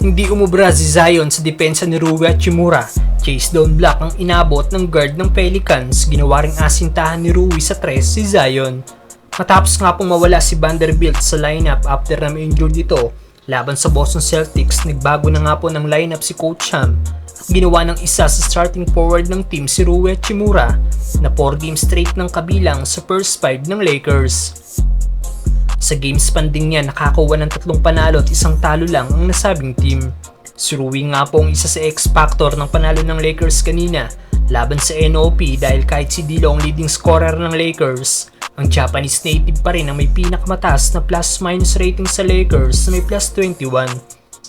Hindi umubra si Zion sa depensa ni Rui Hachimura. Chase down block ang inabot ng guard ng Pelicans. Ginawa ring asintahan ni Rui sa 3 si Zion. Matapos nga pong mawala si Vanderbilt sa lineup after na ma-injured ito laban sa Boston Celtics, nagbago na nga po ng lineup si Coach Ham at ginawa ng isa sa starting forward ng team si Rui Hachimura na 4 games straight ng kabilang sa first 5 ng Lakers. Sa game span din niya, nakakuha ng 3 panalo at 1 talo lang ang nasabing team. Si Rui nga po ang isa sa X-factor ng panalo ng Lakers kanina laban sa NOP dahil kahit si D'Lo ang leading scorer ng Lakers, ang Japanese native pa rin ang may pinakamataas na plus-minus rating sa Lakers na may plus 21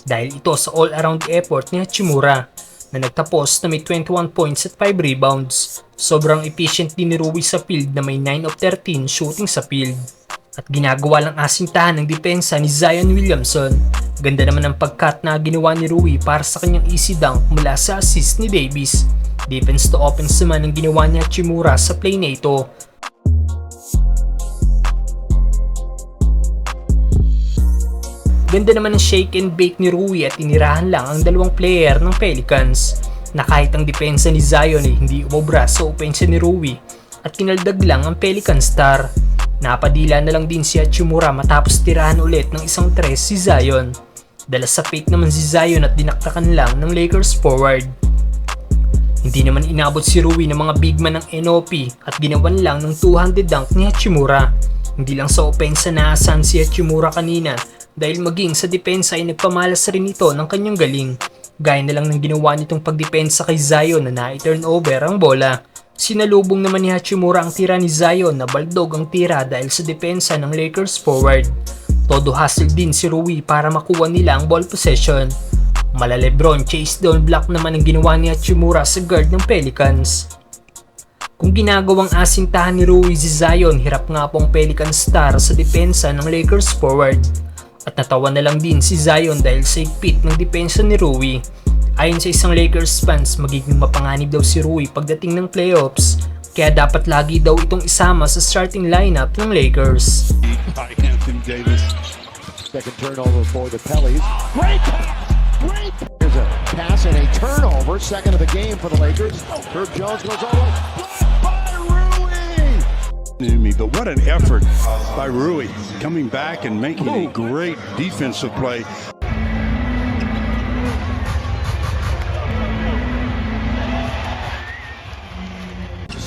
dahil ito sa all-around effort ni Hachimura na nagtapos na may 21 points at 5 rebounds. Sobrang efficient din ni Rui sa field na may 9 of 13 shooting sa field. At ginagawa lang asintahan ng depensa ni Zion Williamson. Ganda naman ang pag-cut na ginawa ni Rui para sa kanyang easy dunk mula sa assist ni Davis. Defense to offense naman ang ginawa ni Hachimura sa play na ito. Ganda naman ang shake and bake ni Rui at inirahan lang ang 2 player ng Pelicans na kahit ang depensa ni Zion ay hindi umobra sa opensa ni Rui at kinaldag lang ang Pelican star. Napadila na lang din si Hachimura matapos tirahan ulit ng isang 3 si Zion. Dala sa fake naman si Zion at dinaktakan lang ng Lakers forward. Hindi naman inabot si Rui ng mga big man ng NOP at ginawan lang ng 200 dunk ni Hachimura. Hindi lang sa opensa naasan si Hachimura kanina dahil maging sa depensa ay nagpamalas rin ito ng kanyang galing. Gaya na lang ng ginawa nitong pagdepensa kay Zion na na-turn over ang bola. Sinalubong naman ni Hachimura ang tira ni Zion na baldog ang tira dahil sa depensa ng Lakers forward. Todo hustle din si Rui para makuha nila ang ball possession. Mala Lebron chase down block naman ang ginawa ni Hachimura sa guard ng Pelicans. Kung ginagawang asintahan ni Rui si Zion, hirap nga pong Pelican star sa depensa ng Lakers forward. At natawa na lang din si Zion dahil sa higpit ng depensa ni Rui. Ayon sa isang Lakers fans, magiging mapanganib daw si Rui pagdating ng playoffs, kaya dapat lagi daw itong isama sa starting lineup ng Lakers. Anthony Davis. Second turnover for the Pellies. Great pass! Great! Here's a pass and a turnover. Second of the game for the Lakers. Herb Jones goes all the way. By Rui! But what an effort by Rui, coming back and making a great defensive play.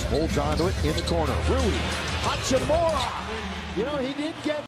Holds on to it in the corner. Rui Hachimura. You know, he did get